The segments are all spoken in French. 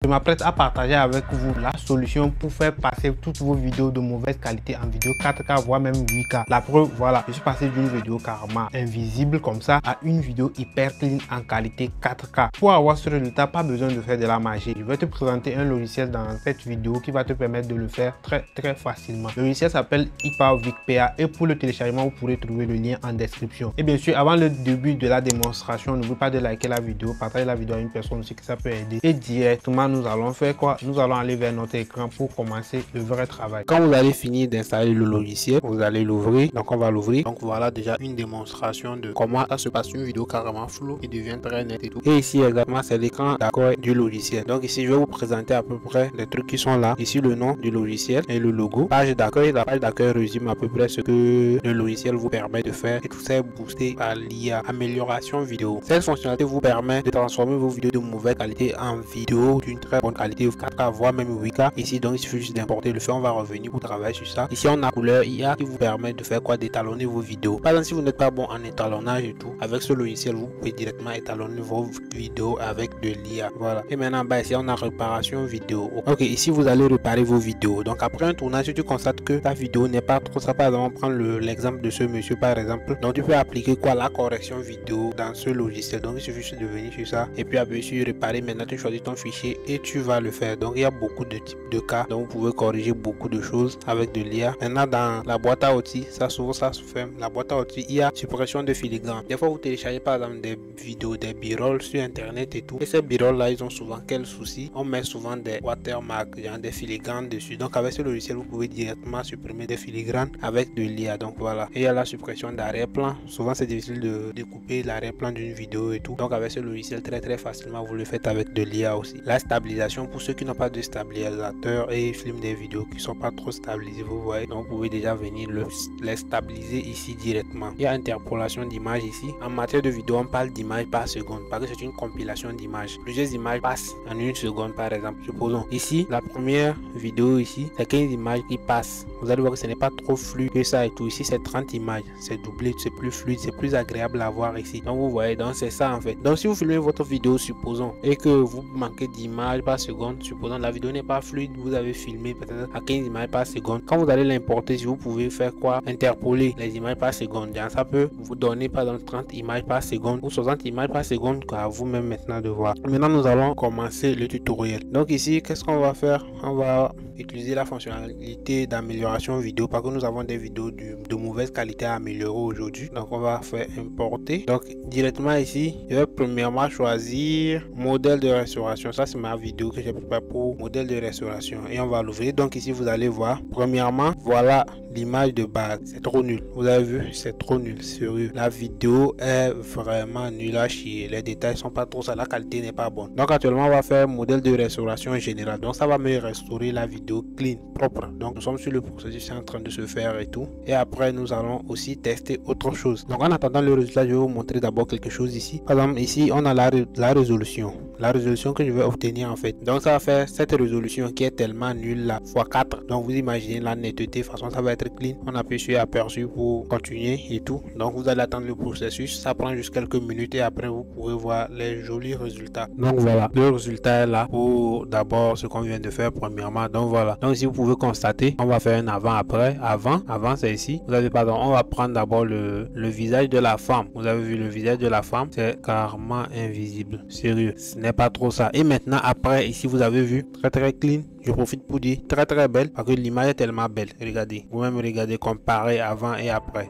Je m'apprête à partager avec vous la solution pour faire passer toutes vos vidéos de mauvaise qualité en vidéo 4K voire même 8K. La preuve, voilà, je suis passé d'une vidéo carrément invisible comme ça à une vidéo hyper clean en qualité 4K. Pour avoir ce résultat, pas besoin de faire de la magie. Je vais te présenter un logiciel dans cette vidéo qui va te permettre de le faire très facilement. Le logiciel s'appelle Hypervic PA et pour le téléchargement, vous pourrez trouver le lien en description. Et bien sûr, avant le début de la démonstration, n'oublie pas de liker la vidéo, partager la vidéo à une personne aussi que ça peut aider. Et directement, nous allons faire quoi? Nous allons aller vers notre écran pour commencer le vrai travail. Quand vous allez finir d'installer le logiciel, vous allez l'ouvrir. Donc on va l'ouvrir. Donc voilà déjà une démonstration de comment ça se passe, une vidéo carrément floue qui devient très nette et tout. Et ici exactement c'est l'écran d'accueil du logiciel. Donc ici je vais vous présenter à peu près les trucs qui sont là. Ici le nom du logiciel et le logo. Page d'accueil. La page d'accueil résume à peu près ce que le logiciel vous permet de faire. Et tout ça est boosté par l'IA, amélioration vidéo. Cette fonctionnalité vous permet de transformer vos vidéos de mauvaise qualité en vidéo d'une très bonne qualité 4K voire même 8K. Ici donc il suffit juste d'importer le fait. On va revenir pour travailler sur ça. Ici on a couleur IA qui vous permet de faire quoi? D'étalonner vos vidéos. Par exemple si vous n'êtes pas bon en étalonnage et tout, avec ce logiciel vous pouvez directement étalonner vos vidéos avec de l'IA. Voilà. Et maintenant bah ici on a réparation vidéo. Ok, ici vous allez réparer vos vidéos. Donc après un tournage, si tu constates que ta vidéo n'est pas trop ça, par exemple prendre l'exemple de ce monsieur par exemple, donc tu peux appliquer quoi? La correction vidéo dans ce logiciel. Donc il suffit juste de venir sur ça et puis appuyer sur réparer. Maintenant tu choisis ton fichier et tu vas le faire. Donc il y a beaucoup de types de cas, donc vous pouvez corriger beaucoup de choses avec de l'IA. Maintenant dans la boîte à outils, ça s'ouvre, ça se ferme. La boîte à outils, il y a suppression de filigrane. Des fois vous téléchargez par exemple des vidéos, des b-rolls sur internet et tout, et ces b-rolls là ils ont souvent quel souci? On met souvent des watermarks, genre des filigranes dessus. Donc avec ce logiciel vous pouvez directement supprimer des filigranes avec de l'IA. Donc voilà. Et il y a la suppression d'arrière-plan. Souvent c'est difficile de découper l'arrière-plan d'une vidéo et tout. Donc avec ce logiciel très facilement vous le faites avec de l'IA aussi. La stabilisation pour ceux qui n'ont pas de stabilisateur et filment des vidéos qui sont pas trop stabilisées, vous voyez. Donc vous pouvez déjà venir les stabiliser ici directement. Il y a interpolation d'images ici. En matière de vidéo on parle d'images par seconde parce que c'est une compilation d'images. Plusieurs images passent en une seconde par exemple. Supposons ici la première vidéo ici c'est 15 images qui passent. Vous allez voir que ce n'est pas trop fluide que ça et tout. Ici c'est 30 images, c'est doublé, c'est plus fluide, c'est plus agréable à voir ici. Donc vous voyez, donc c'est ça en fait. Donc si vous filmez votre vidéo supposons et que vous manquez d'images par seconde, supposons la vidéo n'est pas fluide, vous avez filmé peut-être à 15 images par seconde. Quand vous allez l'importer, si vous pouvez faire quoi? Interpoler les images par seconde. Ça peut vous donner par exemple 30 images par seconde ou 60 images par seconde à vous-même maintenant de voir. Maintenant nous allons commencer le tutoriel. Donc ici qu'est-ce qu'on va faire? On va utiliser la fonctionnalité d'amélioration vidéo parce que nous avons des vidéos de mauvaise qualité à améliorer aujourd'hui. Donc on va faire importer. Donc directement ici je vais premièrement choisir modèle de restauration. Ça c'est ma vidéo que j'ai préparée pour modèle de restauration et on va l'ouvrir. Donc ici vous allez voir premièrement voilà l'image de base. C'est trop nul, vous avez vu, c'est trop nul, sérieux. La vidéo est vraiment nulle à chier, les détails sont pas trop ça, la qualité n'est pas bonne. Donc actuellement on va faire modèle de restauration générale. Donc ça va me restaurer la vidéo clean, propre. Donc nous sommes sur le processus, c'est en train de se faire et tout. Et après nous allons aussi tester autre chose. Donc en attendant le résultat, je vais vous montrer d'abord quelque chose ici. Par exemple ici on a la résolution. La résolution que je vais obtenir en fait. Donc ça va faire cette résolution qui est tellement nulle là, x4. Donc vous imaginez la netteté, de toute façon ça va être clean. On appuie sur aperçu pour continuer et tout. Donc vous allez attendre le processus, ça prend juste quelques minutes et après vous pourrez voir les jolis résultats. Donc voilà, le résultat est là pour d'abord ce qu'on vient de faire premièrement. Donc voilà, donc si vous pouvez constater, on va faire un avant après. Avant c'est ici. Vous avez pardon, on va prendre d'abord le visage de la femme. Vous avez vu le visage de la femme, c'est carrément invisible, sérieux, ce n'est pas trop ça. Et maintenant après ici vous avez vu très clean. Je profite pour dire très belle parce que l'image est tellement belle. Regardez, vous-même regardez comparer avant et après,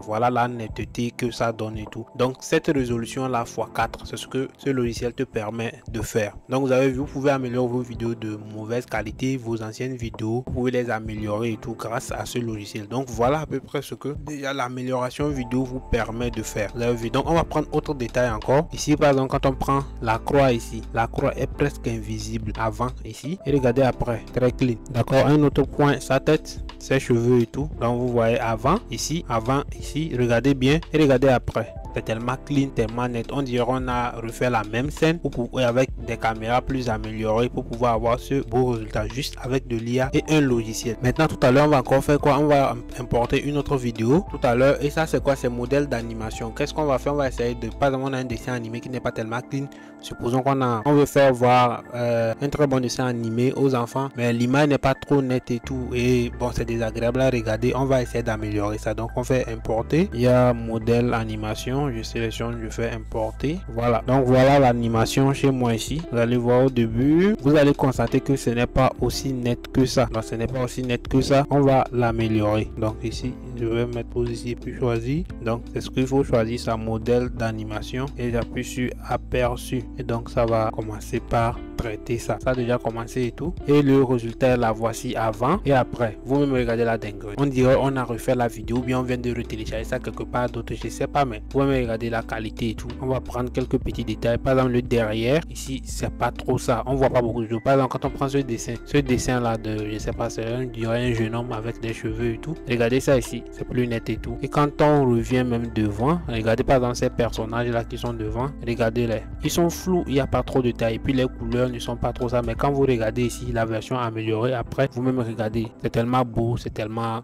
voilà la netteté que ça donne et tout. Donc cette résolution là x4 c'est ce que ce logiciel te permet de faire. Donc vous avez vu, vous pouvez améliorer vos vidéos de mauvaise qualité, vos anciennes vidéos, vous pouvez les améliorer et tout grâce à ce logiciel. Donc voilà à peu près ce que déjà l'amélioration vidéo vous permet de faire. Vous avez vu, donc on va prendre autre détail encore. Ici par exemple quand on prend la croix ici, la croix est presque invisible avant ici. Et regardez après, très clean. D'accord, un autre point, sa tête, ses cheveux et tout. Donc vous voyez avant ici, regardez bien et regardez après. c'est tellement clean, tellement net. On dirait on a refait la même scène avec des caméras plus améliorées pour pouvoir avoir ce beau résultat juste avec de l'IA et un logiciel. Maintenant, tout à l'heure, on va encore faire quoi? On va importer une autre vidéo tout à l'heure. Et ça, c'est quoi? C'est modèle d'animation. Qu'est-ce qu'on va faire? On va essayer de, par exemple, on a un dessin animé qui n'est pas tellement clean. Supposons on veut faire voir un très bon dessin animé aux enfants, mais l'image n'est pas trop nette et tout. Et bon, c'est désagréable à regarder. On va essayer d'améliorer ça. Donc, on fait importer. Il y a modèle animation. Je sélectionne, je fais importer. Voilà. Donc, voilà l'animation chez moi ici. Vous allez voir au début. Vous allez constater que ce n'est pas aussi net que ça. Donc, ce n'est pas aussi net que ça. On va l'améliorer. Donc, ici, je vais mettre pause ici et puis choisir. Donc, c'est ce qu'il faut choisir, sa modèle d'animation. Et j'appuie sur aperçu. Et donc, ça va commencer par traiter ça. Ça a déjà commencé et tout. Et le résultat, la voici avant et après. Vous-même regardez la dinguerie. On dirait on a refait la vidéo ou bien on vient de retélécharger ça quelque part d'autre. Je sais pas, mais vous-même regardez la qualité et tout. On va prendre quelques petits détails. Par exemple, le derrière. Ici, c'est pas trop ça. On voit pas beaucoup de choses. Par exemple, quand on prend ce dessin là de, je sais pas, c'est un jeune homme avec des cheveux et tout. Regardez ça ici. C'est plus net et tout. Et quand on revient même devant, regardez par exemple ces personnages là qui sont devant. Regardez-les. Ils sont flous. Il n'y a pas trop de détails. Et puis les couleurs ne sont pas trop ça. Mais quand vous regardez ici la version améliorée, après, vous-même regardez. C'est tellement beau. C'est tellement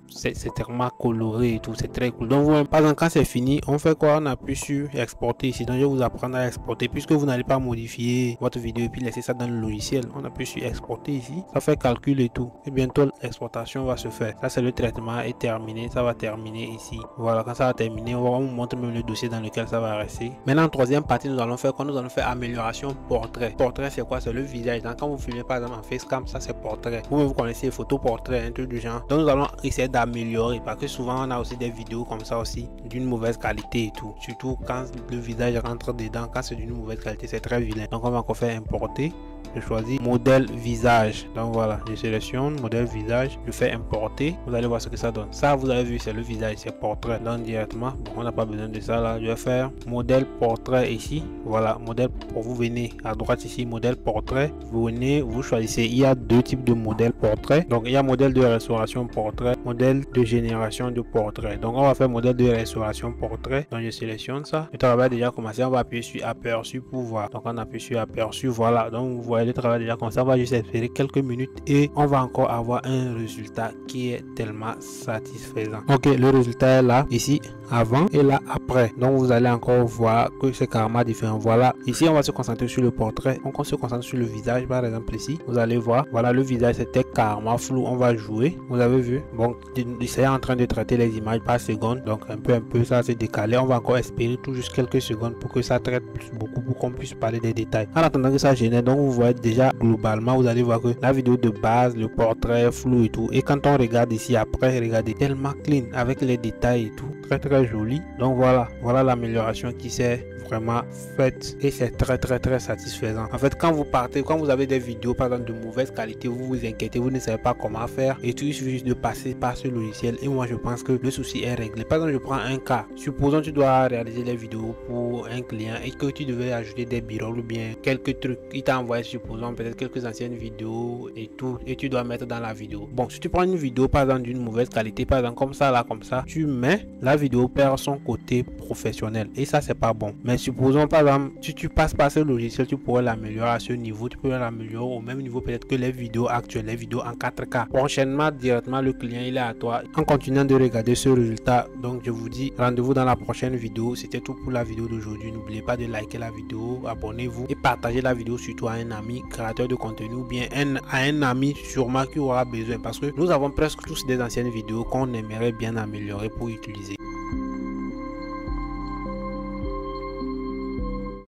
coloré et tout. C'est très cool. Donc, vous-même, par exemple, quand c'est fini, on fait quoi? On appuie sur exporter ici. Donc, je vais vous apprendre à exporter. Puisque vous n'allez pas modifier votre vidéo et puis laisser ça dans le logiciel. On appuie sur exporter ici. Ça fait calcul et tout. Et bientôt, l'exportation va se faire. Ça, c'est le traitement est terminé. Ça va terminer ici. Voilà, quand ça va terminer, on vous montre même le dossier dans lequel ça va rester. Maintenant, en troisième partie, nous allons faire quoi? Nous allons faire amélioration portrait. Portrait, c'est quoi? C'est le visage. Donc, quand vous filmez par exemple en facecam, ça c'est portrait. Vous connaissez les photos portrait, un truc du genre. Donc, nous allons essayer d'améliorer parce que souvent, on a aussi des vidéos comme ça aussi d'une mauvaise qualité et tout. Surtout quand le visage rentre dedans, quand c'est d'une mauvaise qualité, c'est très vilain. Donc, on va encore faire importer. Je choisis modèle visage. Donc voilà, je sélectionne modèle visage, je fais importer. Vous allez voir ce que ça donne. Ça, vous avez vu, c'est le visage, c'est portrait. Donc directement, bon, on n'a pas besoin de ça là. Je vais faire modèle portrait ici. Voilà, modèle pour vous venez à droite ici, modèle portrait. Vous venez, vous choisissez. Il y a deux types de modèles portrait. Donc il y a modèle de restauration portrait, modèle de génération de portrait. Donc on va faire modèle de restauration portrait. Donc je sélectionne ça. Le travail a déjà commencé. On va appuyer sur aperçu pour voir. Donc on appuie sur aperçu. Voilà. Donc vous voyez le travail déjà comme ça. On va juste espérer quelques minutes et on va encore avoir un résultat qui est tellement satisfaisant. Ok, le résultat est là ici avant et là après. Donc vous allez encore voir que c'est carrément différent. Voilà, ici on va se concentrer sur le portrait. Donc on se concentre sur le visage par exemple ici. Vous allez voir, voilà, le visage c'était carrément flou. On va jouer, vous avez vu. Bon, c'est en train de traiter les images par seconde. Donc un peu ça c'est décalé. On va encore espérer tout juste quelques secondes pour que ça traite beaucoup pour qu'on puisse parler des détails. En attendant que ça génère, donc vous voyez déjà globalement, vous allez voir que la vidéo de base, le portrait flou et tout. Et quand on regarde ici après, regardez, tellement clean avec les détails et tout. Très joli. Donc voilà l'amélioration qui s'est vraiment faite et c'est très satisfaisant. En fait, quand vous partez, quand vous avez des vidéos par exemple de mauvaise qualité, vous vous inquiétez, vous ne savez pas comment faire et tout, il suffit juste de passer par ce logiciel et moi je pense que le souci est réglé. Par exemple, je prends un cas. Supposons que tu dois réaliser les vidéos pour un client et que tu devais ajouter des b-rolls ou bien quelques trucs. Il t'a envoyé, supposons peut-être quelques anciennes vidéos et tout et tu dois mettre dans la vidéo. Bon, si tu prends une vidéo par exemple d'une mauvaise qualité, par exemple comme ça, tu mets, la vidéo perd son côté professionnel et ça c'est pas bon. Mais supposons par exemple, si tu passes par ce logiciel, tu pourrais l'améliorer à ce niveau, tu peux l'améliorer au même niveau peut-être que les vidéos actuelles, les vidéos en 4K. Prochainement, directement, le client il est à toi en continuant de regarder ce résultat. Donc je vous dis rendez-vous dans la prochaine vidéo. C'était tout pour la vidéo d'aujourd'hui. N'oubliez pas de liker la vidéo, abonnez-vous et partagez la vidéo surtout à un ami créateur de contenu ou bien à un ami sûrement qui aura besoin parce que nous avons presque tous des anciennes vidéos qu'on aimerait bien améliorer pour utiliser.